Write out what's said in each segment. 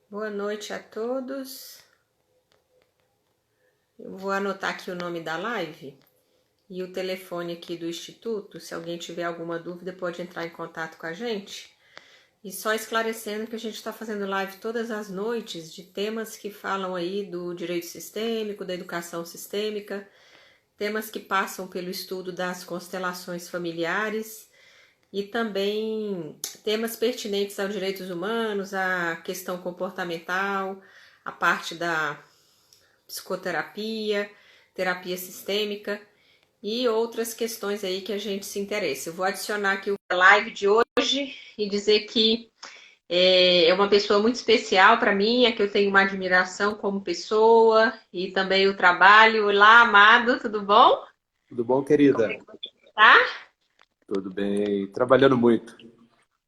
Boa noite a todos. Eu vou anotar aqui o nome da live e o telefone aqui do Instituto. Se alguém tiver alguma dúvida, pode entrar em contato com a gente. E só esclarecendo que a gente está fazendo live todas as noites de temas que falam aí do direito sistêmico, da educação sistêmica, temas que passam pelo estudo das constelações familiares e também temas pertinentes aos direitos humanos, à questão comportamental, a parte da psicoterapia, terapia sistêmica e outras questões aí que a gente se interessa. Eu vou adicionar aqui o live de hoje e dizer que é uma pessoa muito especial para mim, é que eu tenho uma admiração como pessoa e também o trabalho. Olá, Amado, tudo bom? Tudo bom, Como é querida? que você está? Tudo bem. Trabalhando muito.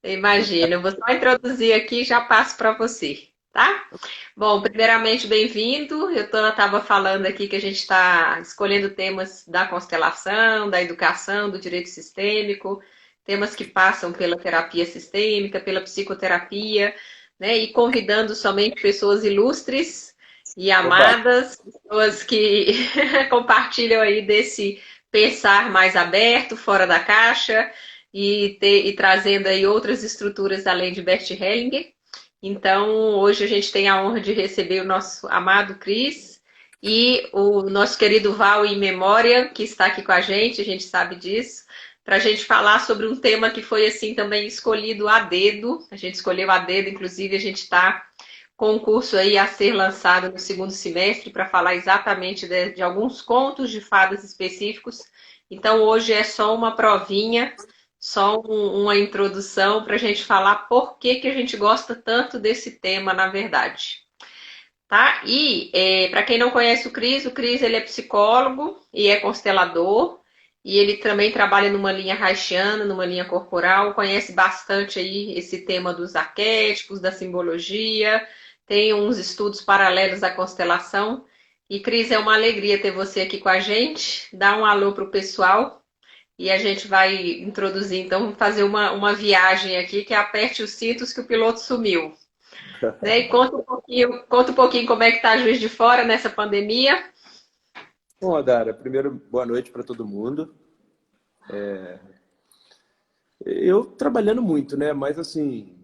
Imagina, eu vou só introduzir aqui e já passo para você, tá? Bom, primeiramente, bem-vindo. Eu estava falando aqui que a gente está escolhendo temas da constelação, da educação, do direito sistêmico, temas que passam pela terapia sistêmica, pela psicoterapia, né? E convidando somente pessoas ilustres e Oba! amadas, pessoas que compartilham aí desse pensar mais aberto, fora da caixa, e trazendo aí outras estruturas além de Bert Hellinger. Então, hoje a gente tem a honra de receber o nosso amado Cris e o nosso querido Val em Memória, que está aqui com a gente sabe disso, para a gente falar sobre um tema que foi assim também escolhido a dedo. A gente escolheu a dedo, inclusive a gente está com um curso aí a ser lançado no segundo semestre para falar exatamente de alguns contos de fadas específicos. Então, hoje é só uma provinha, só uma introdução para a gente falar por que que a gente gosta tanto desse tema, na verdade. Tá? E para quem não conhece o Cris ele é psicólogo e é constelador. E ele também trabalha numa linha haitiana, numa linha corporal, conhece bastante aí esse tema dos arquétipos, da simbologia, tem uns estudos paralelos à constelação. E Cris, é uma alegria ter você aqui com a gente. Dá um alô pro pessoal e a gente vai introduzir, então, fazer uma viagem aqui que aperte os cintos que o piloto sumiu. Né? E conta um pouquinho como é que tá Juiz de Fora nessa pandemia. Bom, Adara, primeiro, boa noite para todo mundo. Eu trabalhando muito, né? Mas, assim,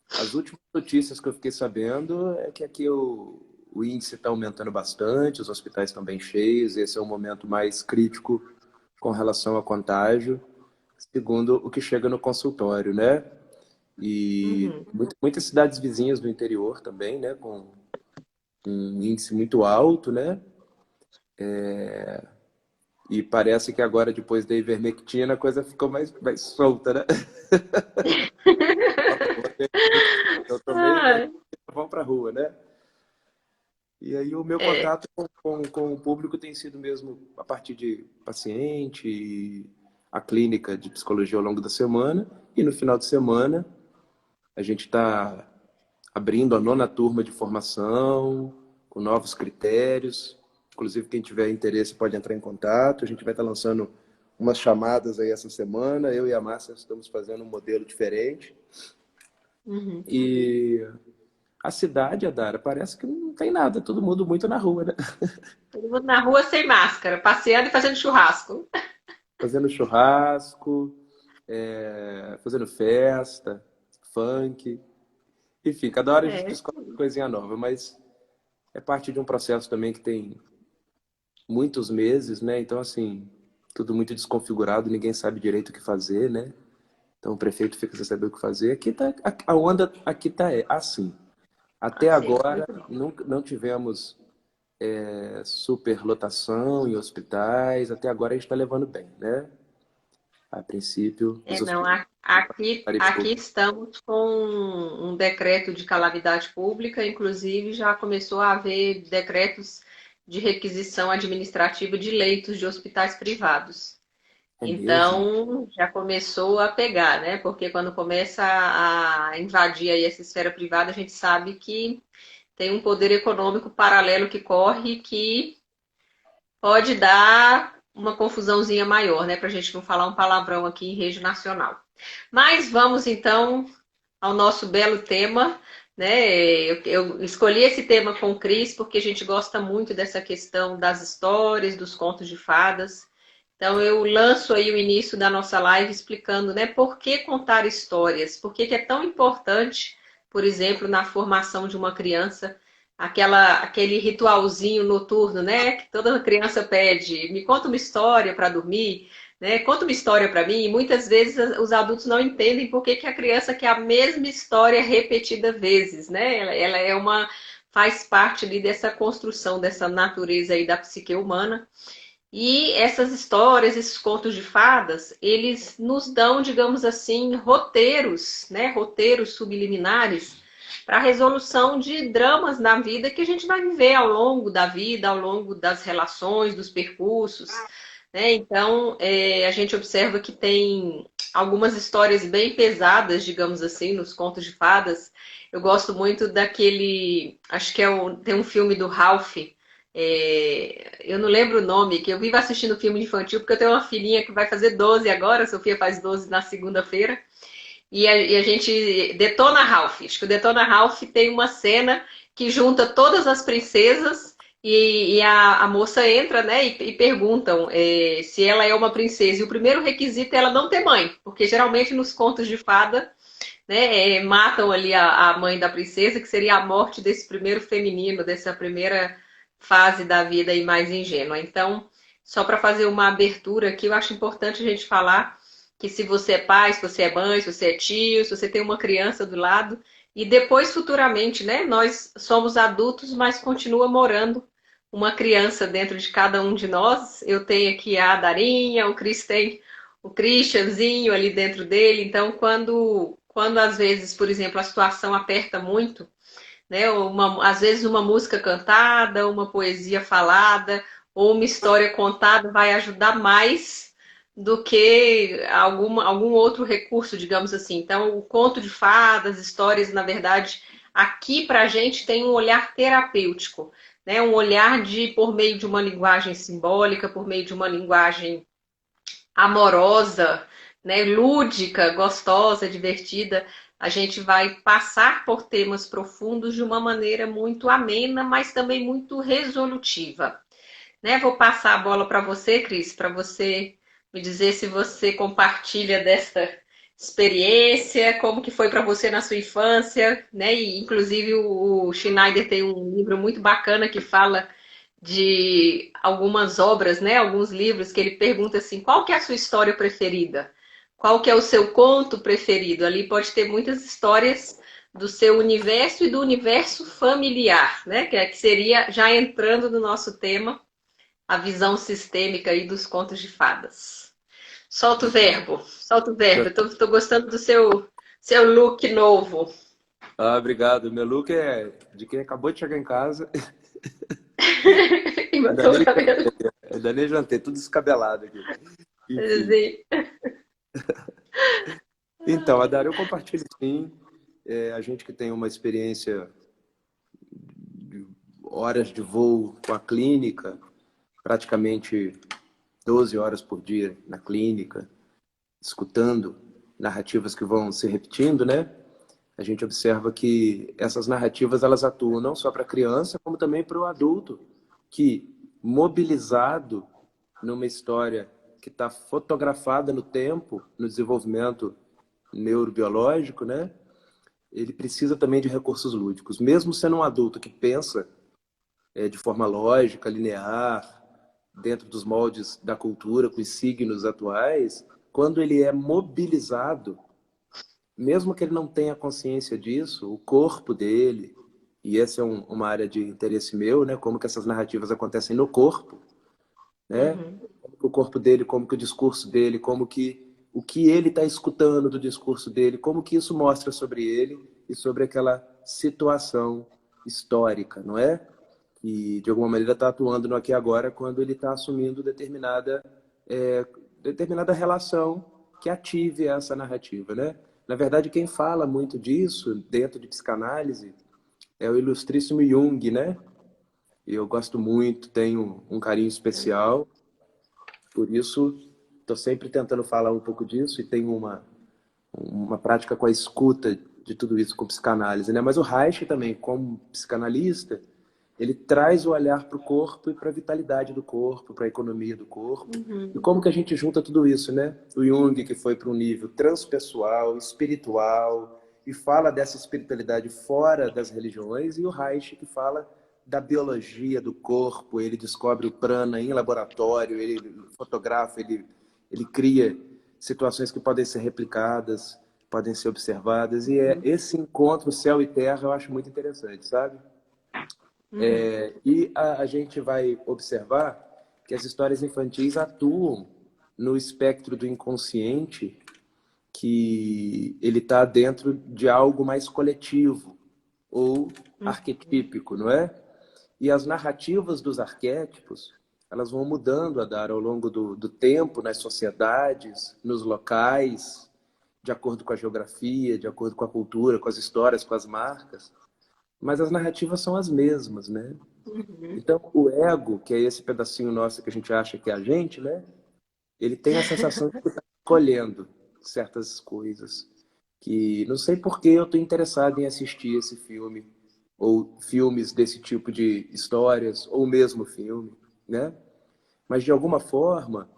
as últimas notícias que eu fiquei sabendo é que aqui o índice está aumentando bastante, os hospitais estão bem cheios, esse é o momento mais crítico com relação a contágio, segundo o que chega no consultório, né? E Uhum. muitas cidades vizinhas do interior também, né? Com um índice muito alto, né? E parece que agora, depois da ivermectina, a coisa ficou mais solta, né? Eu tomei, mas Ah, vamos para a rua, né? E aí o meu é, contato com o público tem sido mesmo a partir de paciente, e a clínica de psicologia ao longo da semana. E no final de semana, a gente está abrindo a nona turma de formação, com novos critérios. Inclusive, quem tiver interesse pode entrar em contato. A gente vai estar lançando umas chamadas aí essa semana. Eu e a Márcia estamos fazendo um modelo diferente. uhum. E a cidade, Adara, parece que não tem nada, todo mundo muito na rua, né? Todo mundo na rua sem máscara, passeando e fazendo churrasco. Fazendo churrasco, fazendo festa, funk. Enfim, cada hora a gente É. descobre uma coisinha nova, mas é parte de um processo também que tem muitos meses, né? Então, assim, tudo muito desconfigurado, ninguém sabe direito o que fazer, né? Então o prefeito fica sem saber o que fazer. Aqui tá, a onda aqui tá assim. Até Assim, agora muito bom. não tivemos superlotação em hospitais. Até agora a gente está levando bem, né? A princípio, os É, não, hospitais aqui estamos com um decreto de calamidade pública, inclusive já começou a haver decretos de requisição administrativa de leitos de hospitais privados. é mesmo. Então, já começou a pegar, né? Porque quando começa a invadir aí essa esfera privada, a gente sabe que tem um poder econômico paralelo que corre que pode dar uma confusãozinha maior, né? Para a gente não falar um palavrão aqui em rede nacional. Mas vamos então ao nosso belo tema. né? Eu escolhi esse tema com o Cris porque a gente gosta muito dessa questão das histórias, dos contos de fadas. Então eu lanço aí o início da nossa live explicando, né, por que contar histórias, por que que é tão importante, por exemplo, na formação de uma criança, aquele ritualzinho noturno, né, que toda criança pede, me conta uma história para dormir, né? Conta uma história para mim, e muitas vezes os adultos não entendem por que que a criança quer a mesma história repetida vezes, né? Ela é uma faz parte ali dessa construção dessa natureza aí da psique humana. E essas histórias, esses contos de fadas, eles nos dão, digamos assim, roteiros, né? Roteiros subliminares para a resolução de dramas na vida que a gente vai viver ao longo da vida, ao longo das relações, dos percursos, né? Então, a gente observa que tem algumas histórias bem pesadas, digamos assim, nos contos de fadas. Eu gosto muito daquele, acho que tem um filme do Ralph, eu não lembro o nome, que eu vivo assistindo filme infantil, porque eu tenho uma filhinha que vai fazer 12 agora, a Sofia faz 12 na segunda-feira, e a gente Detona Ralph. Acho que o Detona Ralph tem uma cena que junta todas as princesas e a moça entra, né, e perguntam se ela é uma princesa. E o primeiro requisito é ela não ter mãe, porque geralmente nos contos de fada, né, matam ali a mãe da princesa, que seria a morte desse primeiro feminino, dessa primeira fase da vida aí mais ingênua. Então, só para fazer uma abertura aqui, eu acho importante a gente falar que se você é pai, se você é mãe, se você é tio, se você tem uma criança do lado, e depois futuramente, né, nós somos adultos, mas continua morando uma criança dentro de cada um de nós. Eu tenho aqui a Darinha, o Cris tem o Christianzinho ali dentro dele. Então, quando às vezes, por exemplo, a situação aperta muito, né? Às vezes uma música cantada, uma poesia falada ou uma história contada vai ajudar mais do que algum outro recurso, digamos assim. Então, o conto de fadas, histórias, na verdade, aqui para a gente tem um olhar terapêutico, né? Um olhar por meio de uma linguagem simbólica, por meio de uma linguagem amorosa, né, lúdica, gostosa, divertida, a gente vai passar por temas profundos de uma maneira muito amena, mas também muito resolutiva. Né? Vou passar a bola para você, Cris, para você me dizer se você compartilha dessa experiência, como que foi para você na sua infância, né? E inclusive o Schneider tem um livro muito bacana que fala de algumas obras, né, alguns livros que ele pergunta assim, qual que é a sua história preferida? Qual que é o seu conto preferido? Ali pode ter muitas histórias do seu universo e do universo familiar, né, que seria já entrando no nosso tema, a visão sistêmica aí dos contos de fadas. Solta o verbo, solta o verbo. Tô gostando do seu look novo. Ah, obrigado. Meu look é de quem acabou de chegar em casa. E Ainda botou o nem cabelo. jantei, ainda nem jantei, tudo descabelado aqui. Enfim. Assim. Então, Adara, eu compartilho sim. A gente que tem uma experiência de horas de voo com a clínica, praticamente 12 horas por dia na clínica, escutando narrativas que vão se repetindo, né? A gente observa que essas narrativas elas atuam não só para a criança, como também para o adulto, que, mobilizado numa história que está fotografada no tempo, no desenvolvimento neurobiológico, né? Ele precisa também de recursos lúdicos. Mesmo sendo um adulto que pensa de forma lógica, linear, dentro dos moldes da cultura, com os signos atuais, quando ele é mobilizado, mesmo que ele não tenha consciência disso, o corpo dele, e essa é uma área de interesse meu, né? Como que essas narrativas acontecem no corpo, né? Uhum. Como que o corpo dele, como que o discurso dele, como que o que ele está escutando do discurso dele, como que isso mostra sobre ele e sobre aquela situação histórica, não é? E de alguma maneira está atuando no aqui e agora quando ele está assumindo determinada relação que ative essa narrativa, né? Na verdade, quem fala muito disso dentro de psicanálise é o ilustríssimo Jung, né? E eu gosto muito, tenho um carinho especial, por isso estou sempre tentando falar um pouco disso e tenho uma prática com a escuta de tudo isso com psicanálise, né? Mas o Reich também, como psicanalista, ele traz o olhar para o corpo e para a vitalidade do corpo, para a economia do corpo. E Uhum. como que a gente junta tudo isso, né? O Jung, que foi para um nível transpessoal, espiritual, e fala dessa espiritualidade fora das religiões, e o Reich, que fala da biologia do corpo, ele descobre o prana em laboratório, ele fotografa, ele cria situações que podem ser replicadas, podem ser observadas, e é esse encontro céu e terra eu acho muito interessante, sabe? Uhum. E a gente vai observar que as histórias infantis atuam no espectro do inconsciente, que ele está dentro de algo mais coletivo ou Uhum. arquetípico, não é? E as narrativas dos arquétipos, elas vão mudando a dar ao longo do tempo, nas sociedades, nos locais, de acordo com a geografia, de acordo com a cultura, com as histórias, com as marcas. Mas as narrativas são as mesmas, né? Uhum. Então, o ego, que é esse pedacinho nosso que a gente acha que é a gente, né? Ele tem a sensação de que está escolhendo certas coisas. Que não sei por que eu estou interessado em assistir esse filme, ou filmes desse tipo de histórias, ou mesmo filme, né? Mas, de alguma forma,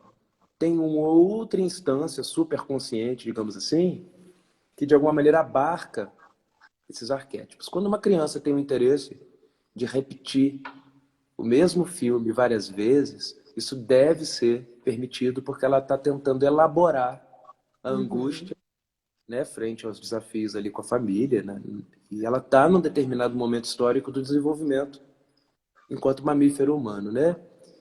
tem uma outra instância superconsciente, digamos assim, que de alguma maneira abarca esses arquétipos. Quando uma criança tem o interesse de repetir o mesmo filme várias vezes, isso deve ser permitido porque ela está tentando elaborar a Uhum. angústia, né, frente aos desafios ali com a família, né? E ela está num determinado momento histórico do desenvolvimento enquanto mamífero humano, né?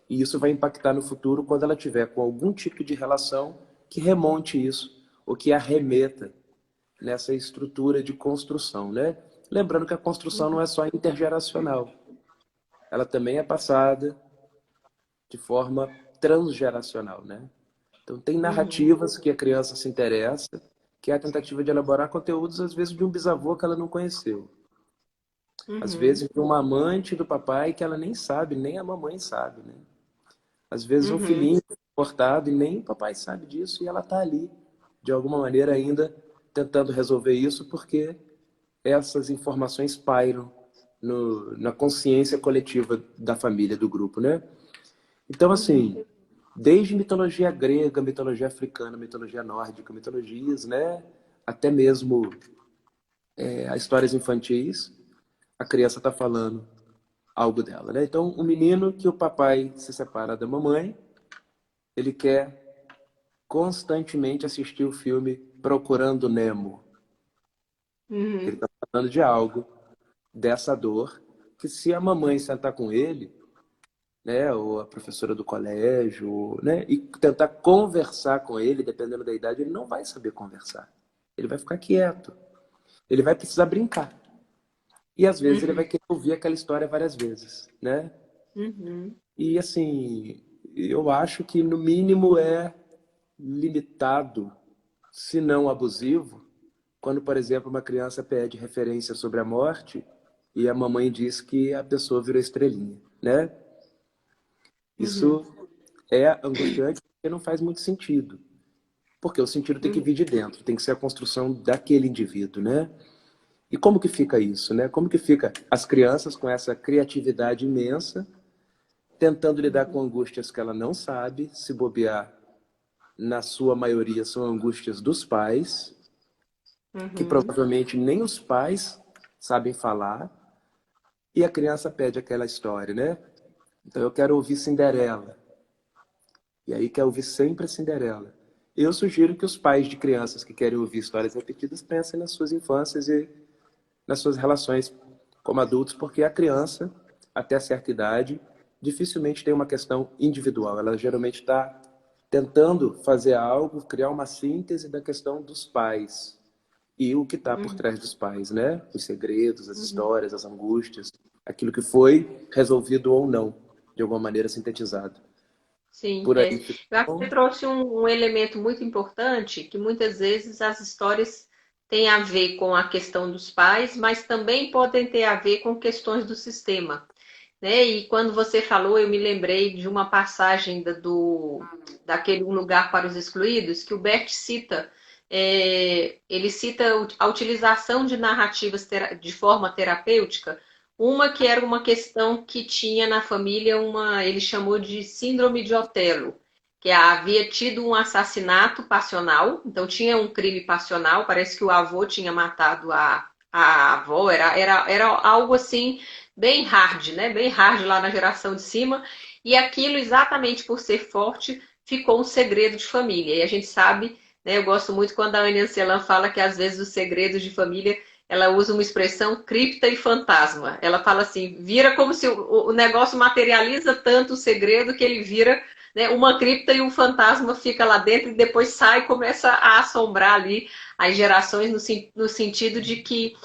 E isso vai impactar no futuro quando ela tiver com algum tipo de relação que remonte isso, ou que arremeta nessa estrutura de construção, né? Lembrando que a construção não é só intergeracional, ela também é passada de forma transgeracional, né? Então tem Uhum. narrativas que a criança se interessa, que é a tentativa de elaborar conteúdos às vezes de um bisavô que ela não conheceu, às Uhum. vezes de uma amante do papai que ela nem sabe, nem a mamãe sabe, né? Às vezes um Uhum. filhinho cortado e nem o papai sabe disso e ela tá ali de alguma maneira ainda tentando resolver isso porque essas informações pairam na consciência coletiva da família, do grupo, né? Então, Uhum. assim, desde mitologia grega, mitologia africana, mitologia nórdica, mitologias, né? Até mesmo as histórias infantis, a criança está falando algo dela, né? Então, o menino que o papai se separa da mamãe, ele quer constantemente assistir o filme Procurando Nemo. Ele Uhum. está falando de algo, dessa dor, que se a mamãe sentar com ele, né, ou a professora do colégio, né, e tentar conversar com ele, dependendo da idade, ele não vai saber conversar. Ele vai ficar quieto. Ele vai precisar brincar. E às vezes ele vai Uhum. querer ouvir aquela história várias vezes, né? Uhum. E assim, eu acho que no mínimo é limitado, se não abusivo, quando, por exemplo, uma criança pede referência sobre a morte e a mamãe diz que a pessoa virou estrelinha, né? Uhum. Isso é angustiante porque não faz muito sentido. Porque o sentido tem que Uhum. vir de dentro, tem que ser a construção daquele indivíduo, né? E como que fica isso, né? Como que fica as crianças com essa criatividade imensa, tentando lidar com angústias que ela não sabe, se bobear, na sua maioria são angústias dos pais, que Uhum. provavelmente nem os pais sabem falar, e a criança pede aquela história, né? Então eu quero ouvir Cinderela. E aí quer ouvir sempre a Cinderela. Eu sugiro que os pais de crianças que querem ouvir histórias repetidas pensem nas suas infâncias e nas suas relações como adultos, porque a criança, até certa idade, dificilmente tem uma questão individual. Ela geralmente está tentando fazer algo, criar uma síntese da questão dos pais e o que está por Uhum. trás dos pais, né? Os segredos, as Uhum. histórias, as angústias, aquilo que foi resolvido ou não, de alguma maneira sintetizado. Sim, Por é. aí fica Eu acho que você bom. trouxe um elemento muito importante, que muitas vezes as histórias têm a ver com a questão dos pais, mas também podem ter a ver com questões do sistema, né? E quando você falou, eu me lembrei de uma passagem daquele Um Lugar para os Excluídos, que o Bert cita ele cita a utilização de narrativas de forma terapêutica, uma que era uma questão que tinha na família ele chamou de síndrome de Otelo, que havia tido um assassinato passional, então tinha um crime passional, parece que o avô tinha matado a avó, era algo assim bem hard, né? Bem hard lá na geração de cima, e aquilo, exatamente por ser forte, ficou um segredo de família. E a gente sabe, né? Eu gosto muito quando a Anne Ancelan fala que às vezes os segredos de família, ela usa uma expressão cripta e fantasma. Ela fala assim, vira como se o negócio materializa tanto o segredo que ele vira, né, uma cripta e um fantasma fica lá dentro e depois sai e começa a assombrar ali as gerações no sentido de que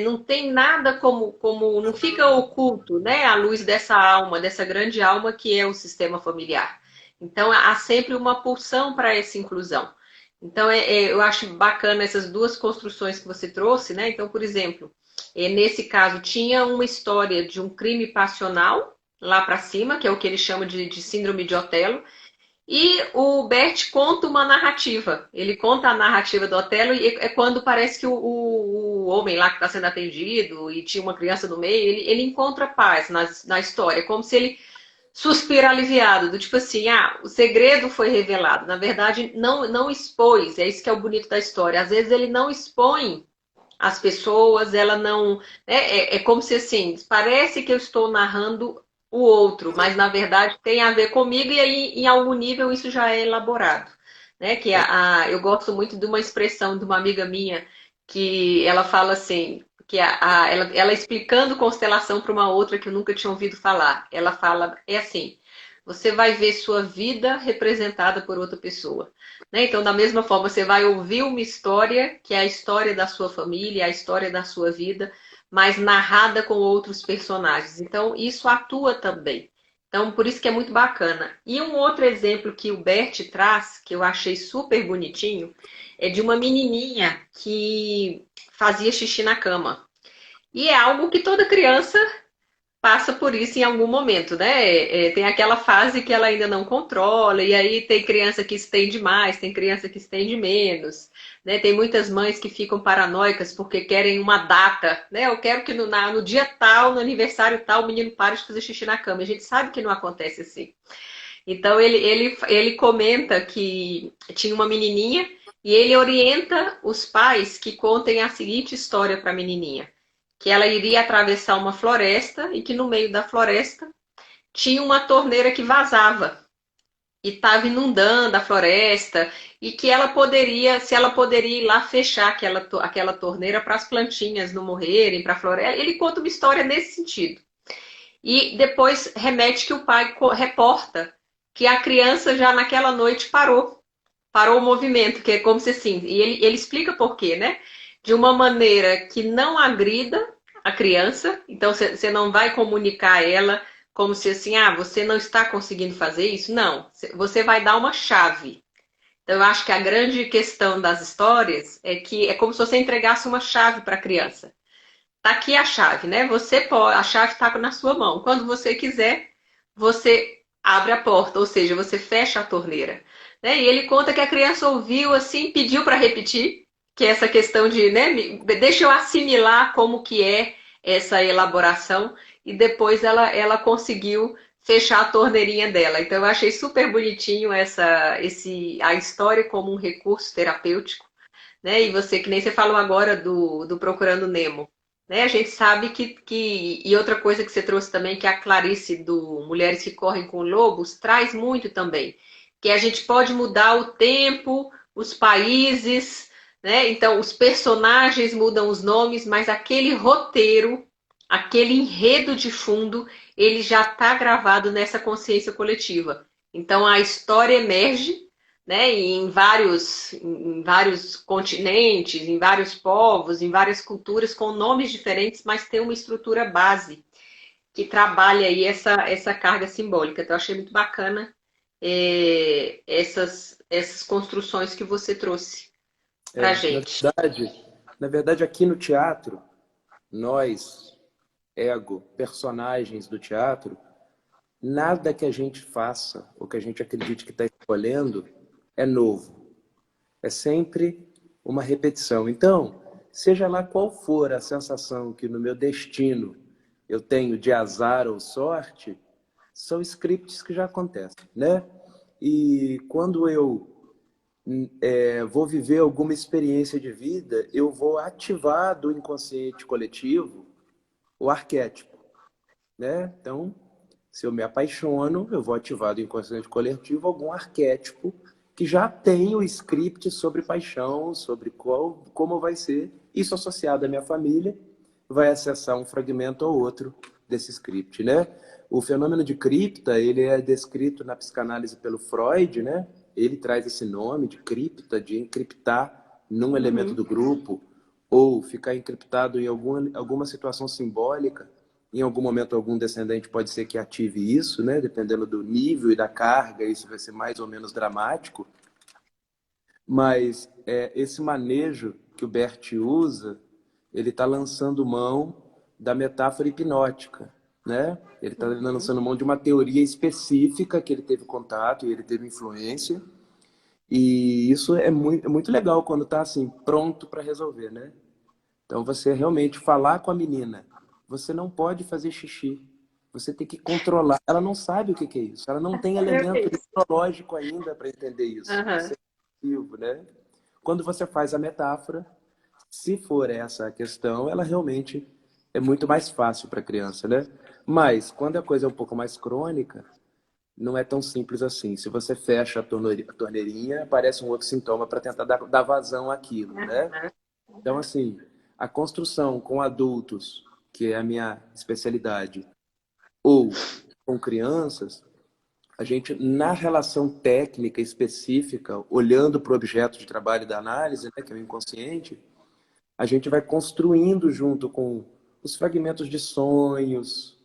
não tem nada como não fica oculto, né, a luz dessa alma, dessa grande alma que é o sistema familiar. Então há sempre uma pulsão para essa inclusão. Então eu acho bacana essas duas construções que você trouxe, né? Então, por exemplo, nesse caso tinha uma história de um crime passional lá para cima, que é o que ele chama de síndrome de Otelo, e o Bert conta uma narrativa. Ele conta a narrativa do Otelo e é quando parece que o homem lá que está sendo atendido e tinha uma criança no meio, ele encontra paz na história, como se ele suspira aliviado, do tipo assim, o segredo foi revelado. Na verdade, não expôs, é isso que é o bonito da história. Às vezes ele não expõe as pessoas, ela não. É como se assim, parece que eu estou narrando o outro, mas na verdade tem a ver comigo e aí, em algum nível, isso já é elaborado. Né? Que eu gosto muito de uma expressão de uma amiga minha que ela fala assim, que ela explicando constelação para uma outra que eu nunca tinha ouvido falar. Ela fala, é assim, você vai ver sua vida representada por outra pessoa. Né? Então, da mesma forma, você vai ouvir uma história, que é a história da sua família, a história da sua vida, mas narrada com outros personagens. Então, isso atua também. Então, por isso que é muito bacana. E um outro exemplo que o Bert traz, que eu achei super bonitinho, é de uma menininha que fazia xixi na cama. E é algo que toda criança passa por isso em algum momento, né? Tem aquela fase que ela ainda não controla, e aí tem criança que estende mais, tem criança que estende menos, né? Tem muitas mães que ficam paranoicas porque querem uma data, né? Eu quero que no dia tal, no aniversário tal, o menino pare de fazer xixi na cama. A gente sabe que não acontece assim. Então ele comenta que tinha uma menininha e ele orienta os pais que contem a seguinte história para a menininha, que ela iria atravessar uma floresta e que no meio da floresta tinha uma torneira que vazava e estava inundando a floresta e que ela poderia, se ela poderia ir lá fechar aquela torneira para as plantinhas não morrerem, para a floresta. Ele conta uma história nesse sentido. E depois remete que o pai reporta que a criança já naquela noite parou o movimento, que é como se assim, e ele explica por quê, né? De uma maneira que não agrida a criança, então você não vai comunicar a ela como se assim, você não está conseguindo fazer isso. Não, você vai dar uma chave. Então, eu acho que a grande questão das histórias é que é como se você entregasse uma chave para a criança. Tá aqui a chave, né? Você pode, a chave está na sua mão. Quando você quiser, você abre a porta, ou seja, você fecha a torneira. Né? E ele conta que a criança ouviu assim, pediu para repetir, que é essa questão de, né, deixa eu assimilar como que é essa elaboração, e depois ela conseguiu fechar a torneirinha dela. Então eu achei super bonitinho a história como um recurso terapêutico, né? E você, que nem você falou agora do Procurando Nemo. Né? A gente sabe E outra coisa que você trouxe também, que a Clarice do Mulheres que Correm com Lobos traz muito também, que a gente pode mudar o tempo, os países, né? Então os personagens mudam os nomes, mas aquele roteiro, aquele enredo de fundo, ele já está gravado nessa consciência coletiva. Então a história emerge, né, em vários continentes, em vários povos, em várias culturas, com nomes diferentes, mas tem uma estrutura base que trabalha aí essa carga simbólica. Então, eu achei muito bacana essas construções que você trouxe para a É, gente. na verdade, aqui no teatro, nós, ego, personagens do teatro, nada que a gente faça ou que a gente acredite que está escolhendo é novo. É sempre uma repetição. Então, seja lá qual for a sensação que no meu destino eu tenho de azar ou sorte, são scripts que já acontecem, né? E quando eu vou viver alguma experiência de vida, eu vou ativar do inconsciente coletivo o arquétipo, né? Então, se eu me apaixono, eu vou ativar do inconsciente coletivo algum arquétipo que já tem o script sobre paixão, sobre como vai ser. Isso associado à minha família, vai acessar um fragmento ou outro desse script, né? O fenômeno de cripta, ele é descrito na psicanálise pelo Freud, né? Ele traz esse nome de cripta, de encriptar num elemento Uhum. do grupo, ou ficar encriptado em alguma situação simbólica. Em algum momento, algum descendente pode ser que ative isso, né? Dependendo do nível e da carga, isso vai ser mais ou menos dramático. Mas esse manejo que o Bert usa, ele está lançando mão da metáfora hipnótica, né? Ele está Uhum. lançando mão de uma teoria específica que ele teve contato e ele teve influência. E isso é muito legal quando está assim, pronto para resolver, né? Então você realmente falar com a menina, você não pode fazer xixi. Você tem que controlar. Ela não sabe o que que é isso. Ela não tem É elemento isso. neurológico ainda para entender isso. Isso Aham. é possível, né? Quando você faz a metáfora, se for essa a questão, ela realmente é muito mais fácil para a criança, né? Mas quando a coisa é um pouco mais crônica, não é tão simples assim. Se você fecha a torneirinha, aparece um outro sintoma para tentar dar vazão àquilo, né? Aham. Então, assim, a construção com adultos, que é a minha especialidade, ou com crianças, a gente, na relação técnica específica, olhando para o objeto de trabalho da análise, né, que é o inconsciente, a gente vai construindo junto com os fragmentos de sonhos,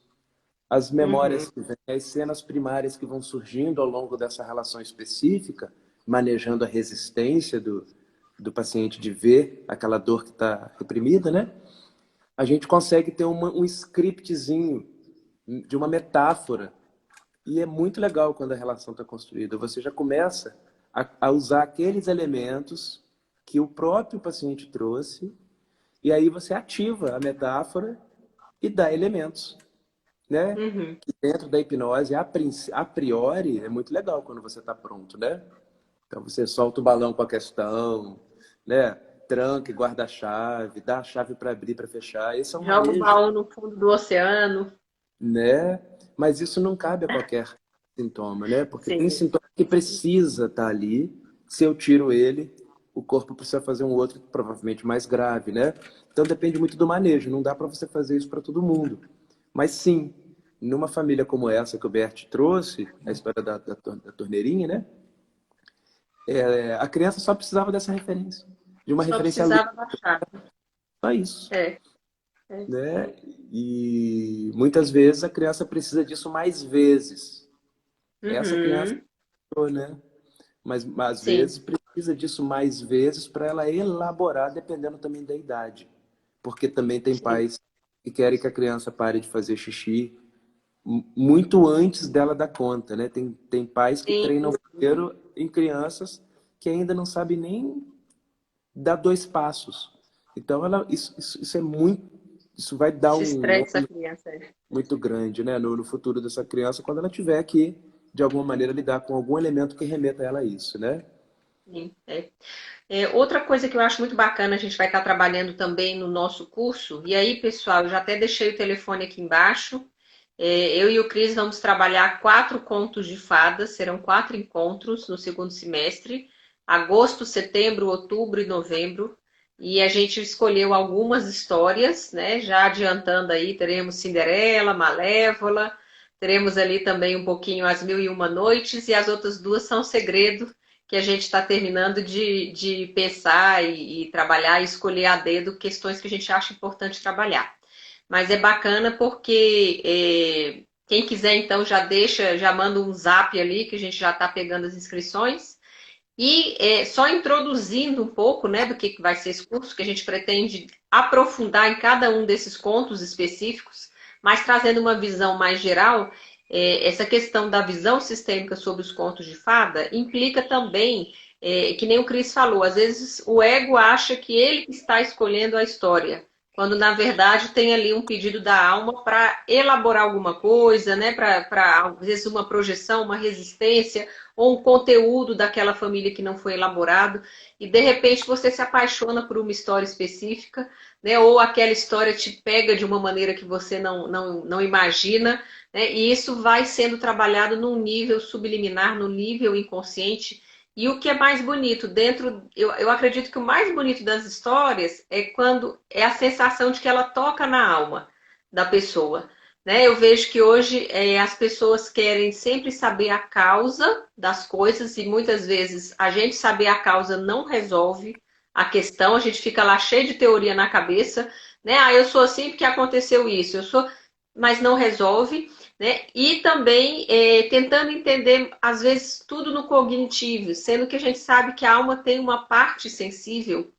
as memórias Uhum. que vêm, as cenas primárias que vão surgindo ao longo dessa relação específica, manejando a resistência do paciente de ver aquela dor que está reprimida, né? A gente consegue ter um scriptzinho de uma metáfora. E é muito legal quando a relação está construída. Você já começa a usar aqueles elementos que o próprio paciente trouxe, e aí você ativa a metáfora e dá elementos, né? Uhum. Que dentro da hipnose, a priori, é muito legal quando você está pronto, né? Então você solta o balão com a questão, né? Tranca e guarda a chave, dá a chave para abrir, para fechar. Esse é um Joga o manejo, baú no fundo do oceano. né? Mas isso não cabe a qualquer sintoma, né? Porque tem Sim. sintoma que precisa estar ali. Se eu tiro ele, o corpo precisa fazer um outro, provavelmente mais grave, né? Então depende muito do manejo. Não dá para você fazer isso para todo mundo. Mas sim, numa família como essa que o Bert trouxe, a história da torneirinha, né? A criança só precisava dessa referência, de uma Só referência lúdica, precisava baixar. só isso, É. É. né? E muitas vezes a criança precisa disso mais vezes. Essa criança, Uhum. né? Mas às Sim. vezes precisa disso mais vezes para ela elaborar, dependendo também da idade. Porque também tem Sim. pais que querem que a criança pare de fazer xixi muito antes dela dar conta, né? Tem pais que Sim. treinam primeiro em crianças que ainda não sabem nem dar dois passos. Então, isso é muito, isso vai dar Esse um estresse da criança. É. muito grande, né, no futuro dessa criança, quando ela tiver que, de alguma maneira, lidar com algum elemento que remeta ela a isso, né? Sim, é. Outra coisa que eu acho muito bacana, a gente vai estar trabalhando também no nosso curso. E aí, pessoal, eu já até deixei o telefone aqui embaixo. Eu e o Cris vamos trabalhar 4 contos de fadas, serão 4 encontros no segundo semestre, agosto, setembro, outubro e novembro. E a gente escolheu algumas histórias, né? Já adiantando aí, teremos Cinderela, Malévola, teremos ali também um pouquinho As Mil e Uma Noites, e as outras duas são segredo que a gente está terminando de pensar e trabalhar e escolher a dedo questões que a gente acha importante trabalhar. Mas é bacana porque quem quiser então já deixa, já manda um zap ali que a gente já está pegando as inscrições. E só introduzindo um pouco, né, do que vai ser esse curso, que a gente pretende aprofundar em cada um desses contos específicos, mas trazendo uma visão mais geral, essa questão da visão sistêmica sobre os contos de fada implica também que nem o Chris falou, às vezes o ego acha que ele está escolhendo a história, quando na verdade tem ali um pedido da alma para elaborar alguma coisa, né? Para às vezes uma projeção, uma resistência, ou um conteúdo daquela família que não foi elaborado, e de repente você se apaixona por uma história específica, né? Ou aquela história te pega de uma maneira que você não imagina, né? E isso vai sendo trabalhado num nível subliminar, no nível inconsciente. E o que é mais bonito dentro, eu acredito que o mais bonito das histórias é quando é a sensação de que ela toca na alma da pessoa. Né? Eu vejo que hoje as pessoas querem sempre saber a causa das coisas e muitas vezes a gente saber a causa não resolve a questão, a gente fica lá cheio de teoria na cabeça, né? Ah, eu sou assim porque aconteceu isso, eu sou, mas não resolve. Né? E também tentando entender, às vezes, tudo no cognitivo, sendo que a gente sabe que a alma tem uma parte sensível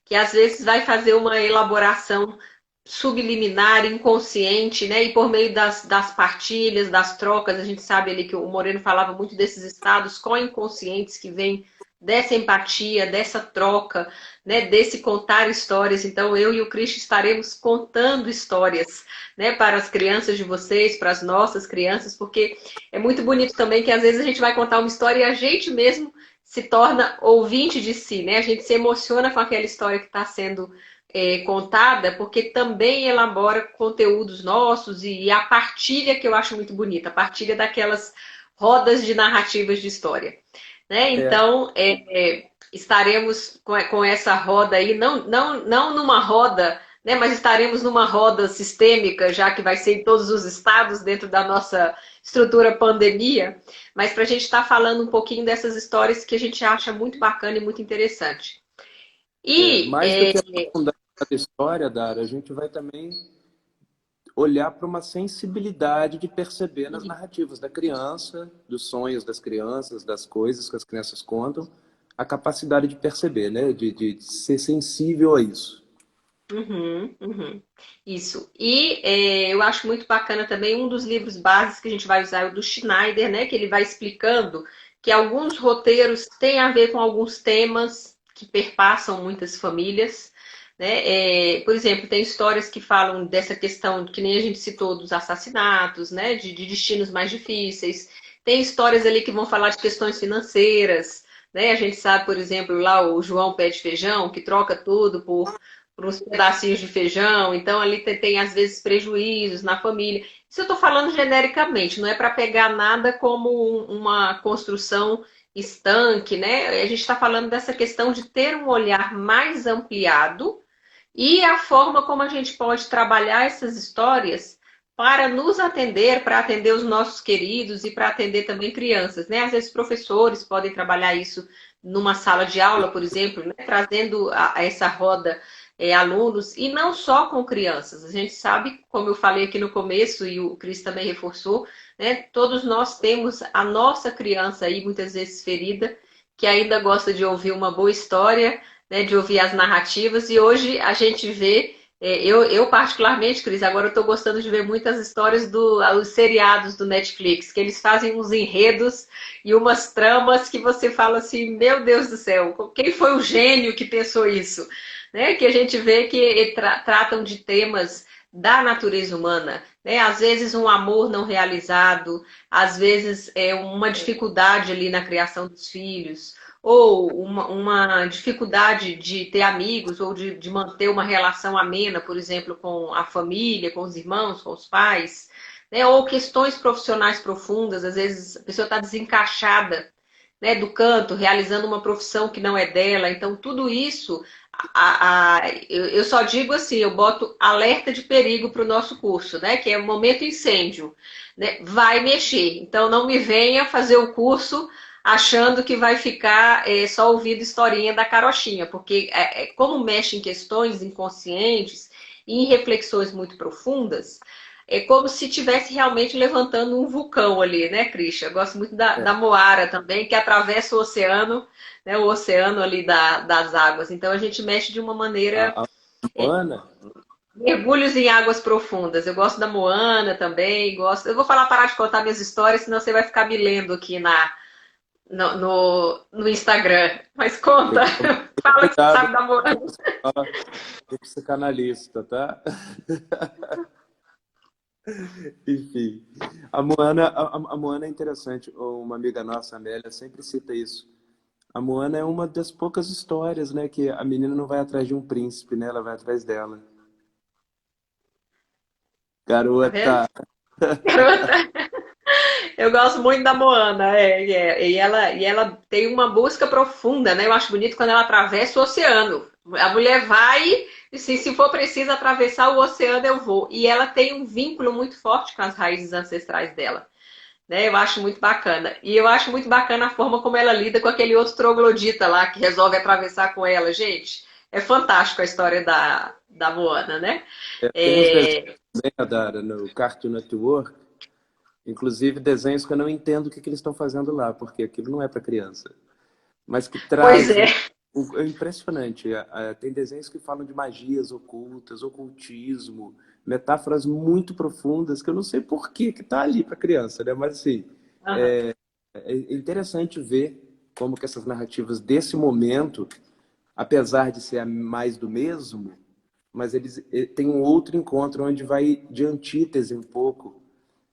que às vezes vai fazer uma elaboração subliminar, inconsciente, né? E por meio das partilhas, das trocas, a gente sabe ali que o Moreno falava muito desses estados co-inconscientes que vêm dessa empatia, dessa troca, né? Desse contar histórias. Então, eu e o Cristo estaremos contando histórias, né? Para as crianças de vocês, para as nossas crianças, porque é muito bonito também que às vezes a gente vai contar uma história e a gente mesmo se torna ouvinte de si, né? A gente se emociona com aquela história que está sendo contada, porque também elabora conteúdos nossos e a partilha que eu acho muito bonita, a partilha daquelas rodas de narrativas de história. Né? É, Então, estaremos com essa roda aí, não numa roda, né, mas estaremos numa roda sistêmica, já que vai ser em todos os estados dentro da nossa estrutura pandemia, mas para a gente estar falando um pouquinho dessas histórias que a gente acha muito bacana e muito interessante. E mais do que aprofundar cada história, Dara, a gente vai também olhar para uma sensibilidade de perceber nas narrativas da criança, dos sonhos das crianças, das coisas que as crianças contam, a capacidade de perceber, né? De ser sensível a isso. Uhum, uhum. Isso. E eu acho muito bacana também um dos livros básicos que a gente vai usar é o do Schneider, né? Que ele vai explicando que alguns roteiros têm a ver com alguns temas que perpassam muitas famílias, né? Por exemplo, tem histórias que falam dessa questão que nem a gente citou dos assassinatos, né? De destinos mais difíceis. Tem histórias ali que vão falar de questões financeiras, né? A gente sabe, por exemplo, lá o João Pé de Feijão, que troca tudo por uns pedacinhos de feijão, então ali tem às vezes prejuízos na família. Isso eu estou falando genericamente, não é para pegar nada como uma construção estanque, né? A gente está falando dessa questão de ter um olhar mais ampliado e a forma como a gente pode trabalhar essas histórias para nos atender, para atender os nossos queridos e para atender também crianças, né? Às vezes professores podem trabalhar isso numa sala de aula, por exemplo, né? Trazendo a essa roda alunos, e não só com crianças. A gente sabe, como eu falei aqui no começo, e o Cris também reforçou, né? Todos nós temos a nossa criança aí, muitas vezes ferida, que ainda gosta de ouvir uma boa história, né? De ouvir as narrativas, e hoje a gente vê. Eu particularmente, Cris, agora eu estou gostando de ver muitas histórias dos seriados do Netflix, que eles fazem uns enredos e umas tramas que você fala assim, meu Deus do céu, quem foi o gênio que pensou isso? Né? Que a gente vê que tratam de temas da natureza humana, né? Às vezes um amor não realizado, às vezes uma dificuldade ali na criação dos filhos, ou uma dificuldade de ter amigos, ou de manter uma relação amena, por exemplo, com a família, com os irmãos, com os pais, né? Ou questões profissionais profundas, às vezes a pessoa está desencaixada, né, do canto, realizando uma profissão que não é dela. Então, tudo isso, eu só digo assim, eu boto alerta de perigo para o nosso curso, né, que é o momento incêndio. Né, vai mexer. Então, não me venha fazer o curso achando que vai ficar só ouvindo historinha da carochinha, porque como mexe em questões inconscientes e em reflexões muito profundas, é como se estivesse realmente levantando um vulcão ali, né, Christian? Eu gosto muito da Moara também, que atravessa o oceano, né, o oceano ali das águas. Então a gente mexe de uma maneira. A Moana, Mergulhos em águas profundas. Eu gosto da Moana também, gosto. Eu vou parar de contar minhas histórias, senão você vai ficar me lendo aqui no Instagram. Mas conta, Eu tomo fala que você cuidado sabe da Moana. do psicanalista, tá? Enfim, a Moana é interessante. Uma amiga nossa, a Amélia, sempre cita isso. A Moana é uma das poucas histórias, né, que a menina não vai atrás de um príncipe, né? Ela vai atrás dela. Tá vendo? Garota, Garota. Eu gosto muito da Moana, e ela tem uma busca profunda, né? Eu acho bonito quando ela atravessa o oceano. A mulher vai, e se for preciso atravessar o oceano, eu vou. E ela tem um vínculo muito forte com as raízes ancestrais dela, né? Eu acho muito bacana. E eu acho muito bacana a forma como ela lida com aquele outro troglodita lá que resolve atravessar com ela. Gente, é fantástico a história da Moana, né? tem uns desenhos É, também, Adara, no Cartoon Network, inclusive desenhos que eu não entendo o que eles estão fazendo lá, porque aquilo não é para criança. Mas que pois traz é. é impressionante. Tem desenhos que falam de magias ocultas, ocultismo, metáforas muito profundas que eu não sei por que tá ali para criança, né? Mas assim, Aham. é interessante ver como que essas narrativas desse momento, apesar de ser mais do mesmo, mas eles têm um outro encontro onde vai de antítese um pouco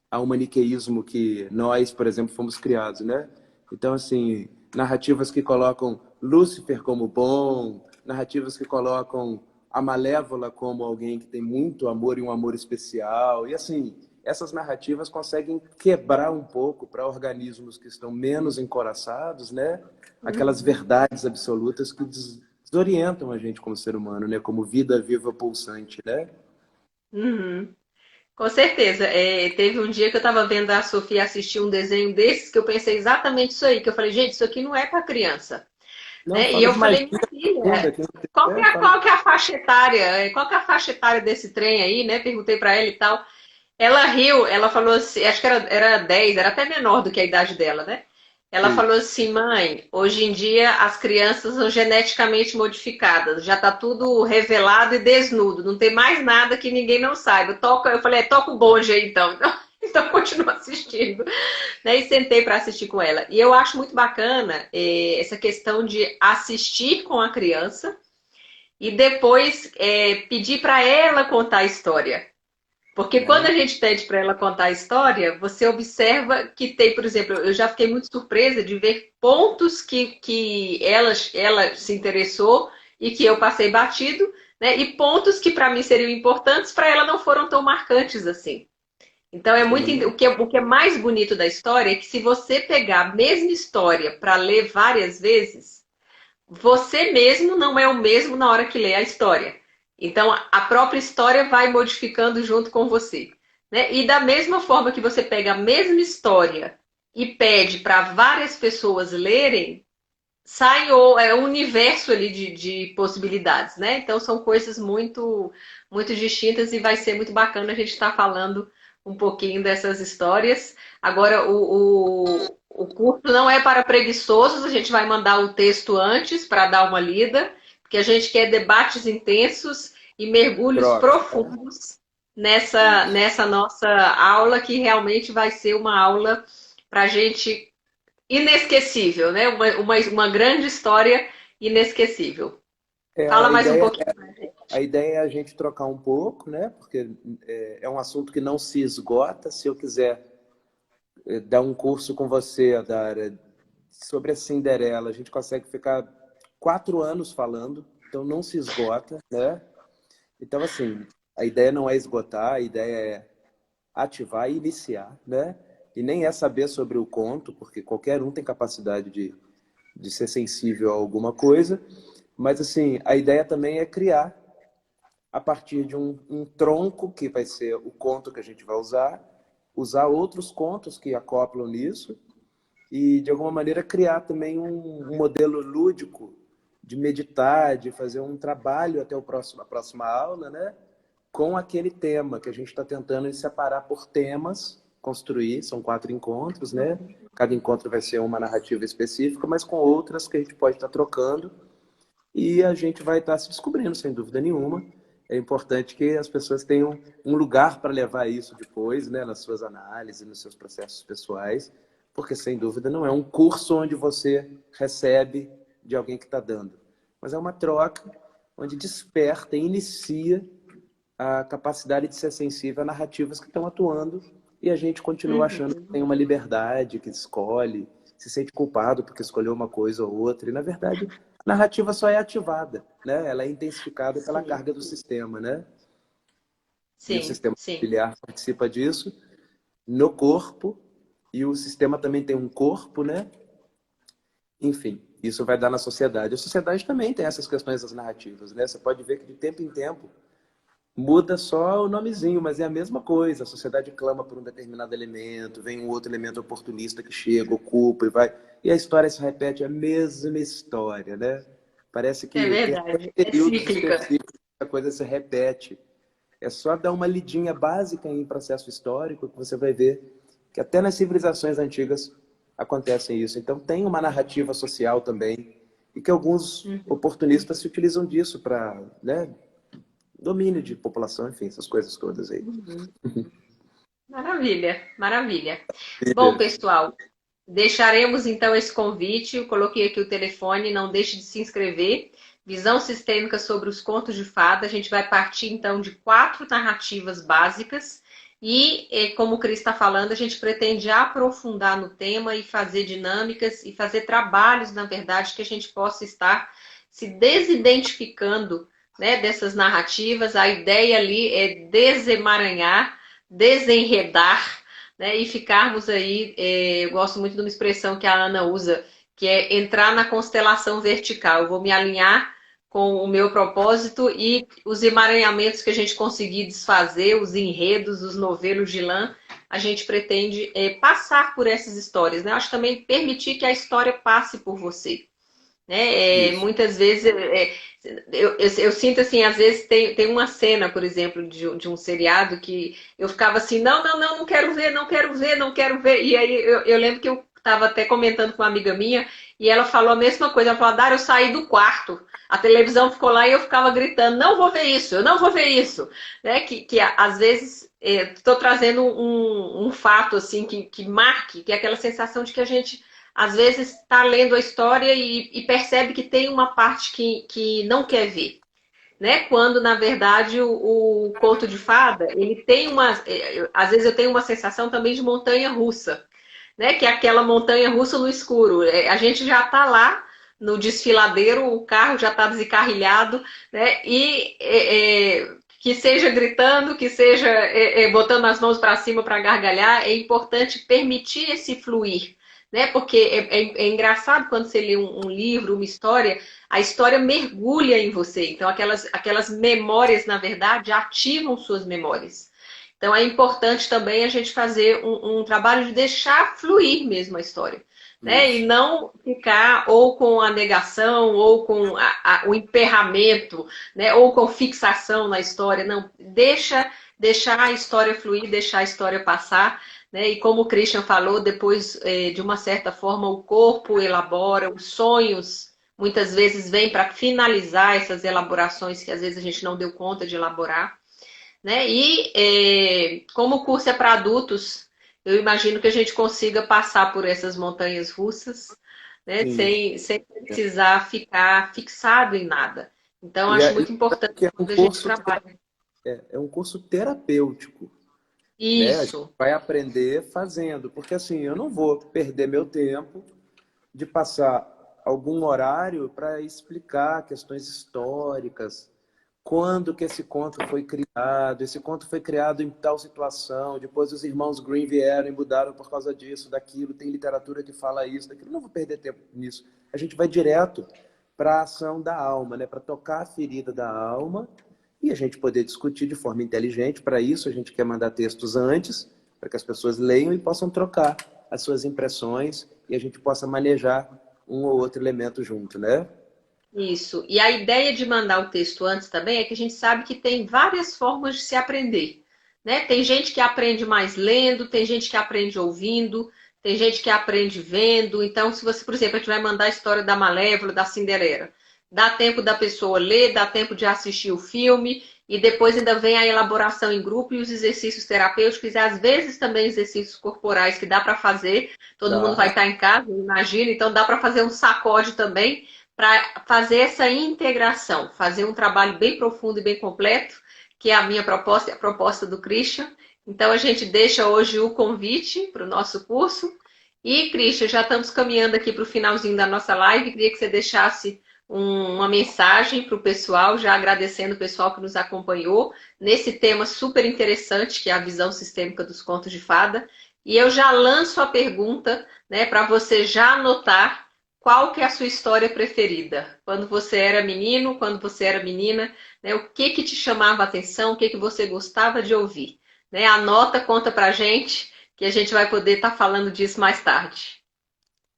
ao maniqueísmo que nós, por exemplo, fomos criados, né? Então, assim, narrativas que colocam Lúcifer como bom, narrativas que colocam a Malévola como alguém que tem muito amor e um amor especial. E, assim, essas narrativas conseguem quebrar um pouco para organismos que estão menos encoraçados, né? Aquelas Uhum. verdades absolutas que desorientam a gente como ser humano, né? Como vida viva pulsante, né? Uhum. Com certeza. Teve um dia que eu estava vendo a Sofia assistir um desenho desses que eu pensei exatamente isso aí, que eu falei, gente, isso aqui não é para criança, Não, né? E fala eu de magia falei, minha filha, profunda, quem qual que quiser, é, fala. qual que é a faixa etária? Qual que é a faixa etária desse trem aí, né? Perguntei para ela e tal. Ela riu, ela falou assim, acho que era 10, era até menor do que a idade dela, né? Ela Sim. falou assim, mãe, hoje em dia as crianças são geneticamente modificadas, já tá tudo revelado e desnudo, não tem mais nada que ninguém não saiba. Toca, eu falei, toca o bonde aí então. Então continua assistindo, né? E sentei para assistir com ela. E eu acho muito bacana essa questão de assistir com a criança e depois pedir para ela contar a história. Porque quando É, a gente pede para ela contar a história, você observa que tem, por exemplo, eu já fiquei muito surpresa de ver pontos que ela se interessou e que eu passei batido, né? E pontos que para mim seriam importantes, para ela não foram tão marcantes assim. Então é muito sim. o que é mais bonito da história é que se você pegar a mesma história para ler várias vezes, você mesmo não é o mesmo na hora que lê a história. Então, a própria história vai modificando junto com você. Né? E da mesma forma que você pega a mesma história e pede para várias pessoas lerem, sai um universo ali de possibilidades. Né? Então, são coisas muito, muito distintas e vai ser muito bacana a gente estar falando um pouquinho dessas histórias. Agora, o curso não é para preguiçosos, a gente vai mandar o texto antes para dar uma lida, porque a gente quer debates intensos e mergulhos Troca. profundos nessa, Isso. nessa nossa aula, que realmente vai ser uma aula para a gente inesquecível, né? Uma grande história inesquecível. É, Fala mais um pouquinho. a ideia é a gente trocar um pouco, né? Porque é um assunto que não se esgota. Se eu quiser dar um curso com você, Adara, sobre a Cinderela, a gente consegue ficar 4 anos falando, então não se esgota, né? Então, assim, a ideia não é esgotar, a ideia é ativar e iniciar, né? E nem é saber sobre o conto, porque qualquer um tem capacidade de ser sensível a alguma coisa, mas assim, a ideia também é criar a partir de um tronco, que vai ser o conto que a gente vai usar outros contos que acoplam nisso, e de alguma maneira criar também um modelo lúdico de meditar, de fazer um trabalho até a próxima aula, né? Com aquele tema que a gente está tentando separar por temas, construir, são 4 encontros, né? Cada encontro vai ser uma narrativa específica, mas com outras que a gente pode estar trocando e a gente vai estar se descobrindo, sem dúvida nenhuma. É importante que as pessoas tenham um lugar para levar isso depois, né? Nas suas análises, nos seus processos pessoais, porque sem dúvida não é um curso onde você recebe de alguém que está dando, mas é uma troca onde desperta e inicia a capacidade de ser sensível a narrativas que estão atuando e a gente continua achando que Uhum. tem uma liberdade, que escolhe, se sente culpado porque escolheu uma coisa ou outra. E, na verdade, a narrativa só é ativada, né? Ela é intensificada pela Sim, carga do sistema, né? E o sim, sistema sim. familiar participa disso no corpo, e o sistema também tem um corpo, né? Enfim, isso vai dar na sociedade. A sociedade também tem essas questões das narrativas, né? Você pode ver que de tempo em tempo muda só o nomezinho, mas é a mesma coisa. A sociedade clama por um determinado elemento, vem um outro elemento oportunista que chega, ocupa e vai. E a história se repete, é a mesma história, né? Parece É que tem até verdade. É períodos cíclica. específicos que a coisa se repete. É só dar uma lidinha básica em processo histórico que você vai ver que até nas civilizações antigas acontece isso. Então tem uma narrativa social também e que alguns Uhum. oportunistas se utilizam disso para, né, domínio de população, enfim, essas coisas todas aí. Uhum. Maravilha, maravilha. Bom, pessoal, deixaremos então esse convite. Eu coloquei aqui o telefone, não deixe de se inscrever. Visão sistêmica sobre os contos de fada. A gente vai partir então de 4 narrativas básicas. E, como o Cris está falando, a gente pretende aprofundar no tema e fazer dinâmicas e fazer trabalhos, na verdade, que a gente possa estar se desidentificando, né, dessas narrativas. A ideia ali é desemaranhar, desenredar, né, e ficarmos aí, eu gosto muito de uma expressão que a Ana usa, que é entrar na constelação vertical. Eu vou me alinhar com o meu propósito e os emaranhamentos que a gente conseguir desfazer, os enredos, os novelos de lã, a gente pretende passar por essas histórias, né? Eu acho também permitir que a história passe por você. Né? Isso. Muitas vezes eu sinto assim, às vezes tem uma cena, por exemplo, de um seriado que eu ficava assim, não quero ver, não quero ver, não quero ver. E aí eu lembro que eu estava até comentando com uma amiga minha e ela falou a mesma coisa. Ela falou, Dara, eu saí do quarto, a televisão ficou lá e eu ficava gritando, não vou ver isso, eu não vou ver isso. Né? Que às vezes estou trazendo um fato assim que marque, que é aquela sensação de que a gente às vezes está lendo a história e percebe que tem uma parte que não quer ver, né? Quando, na verdade, o conto de fada, ele tem uma... Às vezes eu tenho uma sensação também de montanha-russa, né? Que é aquela montanha-russa no escuro. A gente já está lá no desfiladeiro, o carro já está desencarrilhado, né? Que seja gritando, que seja botando as mãos para cima para gargalhar, é importante permitir esse fluir, né? Porque é engraçado quando você lê um livro, uma história, a história mergulha em você. Então, aquelas memórias, na verdade, ativam suas memórias. Então, é importante também a gente fazer um trabalho de deixar fluir mesmo a história. Né? E Isso. não ficar ou com a negação, ou com o emperramento, né? Ou com fixação na história. Não, deixar a história fluir, deixar a história passar. Né? E como o Christian falou, depois, de uma certa forma, o corpo elabora, os sonhos muitas vezes vêm para finalizar essas elaborações que às vezes a gente não deu conta de elaborar. Né? E como o curso é para adultos, eu imagino que a gente consiga passar por essas montanhas russas, né? Sim. Sem precisar ficar fixado em nada. Então, E acho é, e muito importante que é um quando a gente curso, trabalha. é um curso terapêutico, né? A gente Isso. vai aprender fazendo, porque assim, eu não vou perder meu tempo de passar algum horário para explicar questões históricas, quando que esse conto foi criado, esse conto foi criado em tal situação, depois os irmãos Green vieram e mudaram por causa disso, daquilo, tem literatura que fala isso, daquilo. Eu não vou perder tempo nisso. A gente vai direto para a ação da alma, né? Para tocar a ferida da alma e a gente poder discutir de forma inteligente. Para isso, a gente quer mandar textos antes, para que as pessoas leiam e possam trocar as suas impressões e a gente possa manejar um ou outro elemento junto, né? Isso. E a ideia de mandar o texto antes também é que a gente sabe que tem várias formas de se aprender, né? Tem gente que aprende mais lendo, tem gente que aprende ouvindo, tem gente que aprende vendo. Então, se você, por exemplo, a gente vai mandar a história da Malévola, da Cinderela, dá tempo da pessoa ler, dá tempo de assistir o filme, e depois ainda vem a elaboração em grupo e os exercícios terapêuticos, e às vezes também exercícios corporais que dá para fazer. Todo mundo vai Dá. estar em casa, imagina, então dá para fazer um sacode também, para fazer essa integração, fazer um trabalho bem profundo e bem completo, que é a minha proposta e a proposta do Christian. Então a gente deixa hoje o convite para o nosso curso. E, Christian, já estamos caminhando aqui para o finalzinho da nossa live. Queria que você deixasse uma mensagem para o pessoal, já agradecendo o pessoal que nos acompanhou nesse tema super interessante, que é a visão sistêmica dos contos de fada. E eu já lanço a pergunta, né, para você já anotar qual que é a sua história preferida. Quando você era menino, quando você era menina, né, o que que te chamava a atenção, o que que você gostava de ouvir. Né? Anota, conta pra gente, que a gente vai poder estar falando disso mais tarde.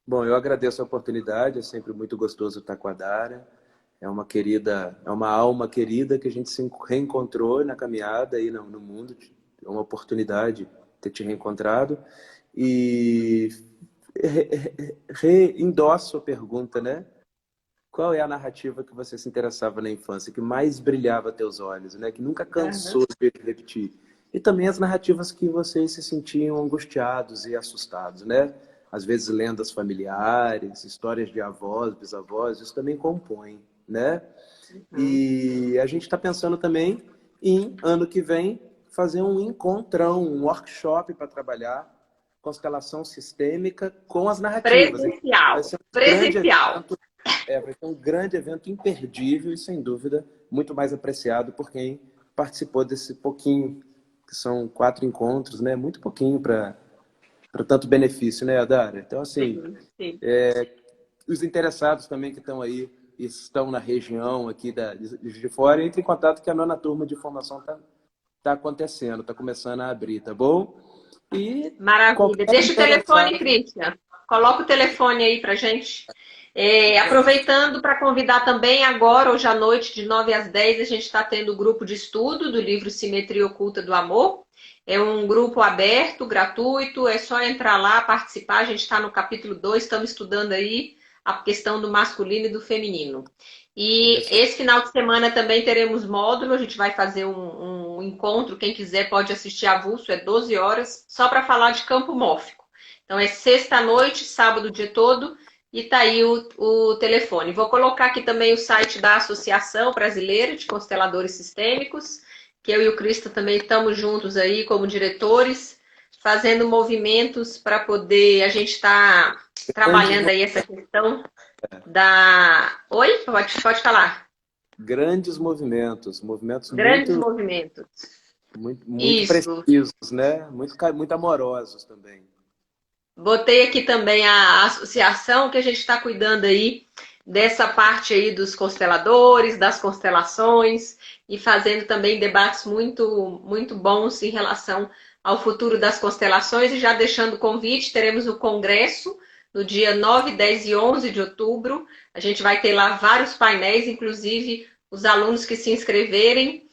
Bom, eu agradeço a oportunidade, é sempre muito gostoso estar com a Dara. É uma querida, é uma alma querida que a gente se reencontrou na caminhada aí no mundo. É uma oportunidade ter te reencontrado. E reendosso a pergunta, né? Qual é a narrativa que você se interessava na infância, que mais brilhava a teus olhos, né? Que nunca Uhum. cansou de repetir? E também as narrativas que vocês se sentiam angustiados e assustados, né? Às vezes lendas familiares, histórias de avós, bisavós, isso também compõe, né? Uhum. E a gente está pensando também em, ano que vem, fazer um encontrão, um workshop para trabalhar constelação sistêmica com as narrativas. Então, vai Presencial. ser um grande Presencial. evento, vai ser um grande evento imperdível e, sem dúvida, muito mais apreciado por quem participou desse pouquinho, que são 4 encontros, né? Muito pouquinho para tanto benefício, né, Adara? Então, assim, Sim, sim. os interessados também que estão aí, estão na região aqui de fora, entre em contato que a nona turma de formação tá acontecendo, está começando a abrir, tá bom? E Maravilha. qualquer Deixa o telefone, interessado, Cristian. Coloca o telefone aí pra gente. Aproveitando para convidar também, agora, hoje à noite, de 9 às 10, a gente está tendo o grupo de estudo do livro Simetria Oculta do Amor. É um grupo aberto, gratuito, é só entrar lá, participar. A gente está no capítulo 2, estamos estudando aí a questão do masculino e do feminino. E esse final de semana também teremos módulo, a gente vai fazer um encontro, quem quiser pode assistir avulso, é 12 horas, só para falar de campo mórfico. Então é sexta-noite, sábado o dia todo, e tá aí o telefone. Vou colocar aqui também o site da Associação Brasileira de Consteladores Sistêmicos, que eu e o Cristo também estamos juntos aí como diretores, fazendo movimentos para poder a gente estar grandes, trabalhando aí essa questão da... Oi? Pode falar. grandes movimentos, movimentos Grandes muito, movimentos. muito Isso. precisos, né? Muito amorosos também. Botei aqui também a associação que a gente está cuidando aí dessa parte aí dos consteladores, das constelações e fazendo também debates muito bons em relação ao futuro das constelações e já deixando o convite, teremos o congresso no dia 9, 10 e 11 de outubro. A gente vai ter lá vários painéis, inclusive os alunos que se inscreverem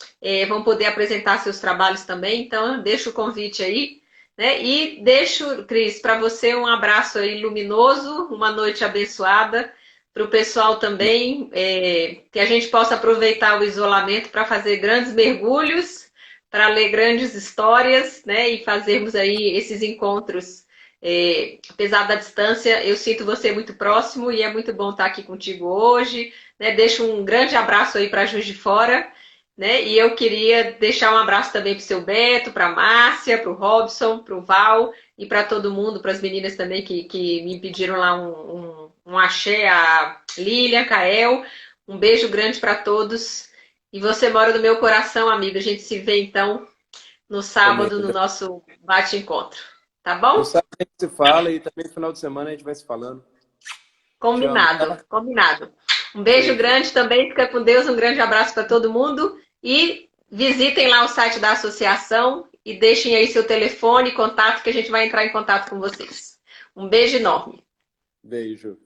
vão poder apresentar seus trabalhos também. Então, deixo o convite aí. Né? E deixo, Cris, para você um abraço aí luminoso, uma noite abençoada, para o pessoal também, que a gente possa aproveitar o isolamento para fazer grandes mergulhos, para ler grandes histórias, né? E fazermos aí esses encontros. Apesar da distância, eu sinto você muito próximo e é muito bom estar aqui contigo hoje. Né? Deixo um grande abraço aí para Juiz de Fora. Né? E eu queria deixar um abraço também para o seu Beto, para a Márcia, para o Robson, para o Val e para todo mundo, para as meninas também que me pediram lá um axé, a Lília, Kael. Um beijo grande para todos. E você mora no meu coração, amiga. A gente se vê então no Também. sábado no nosso bate-encontro. Tá No bom? sábado a gente se fala e também no final de semana a gente vai se falando. Te amo, Combinado, tá? combinado. Um beijo Beijo. grande também, fica com Deus, um grande abraço para todo mundo e visitem lá o site da associação e deixem aí seu telefone e contato que a gente vai entrar em contato com vocês. Um beijo enorme. Beijo.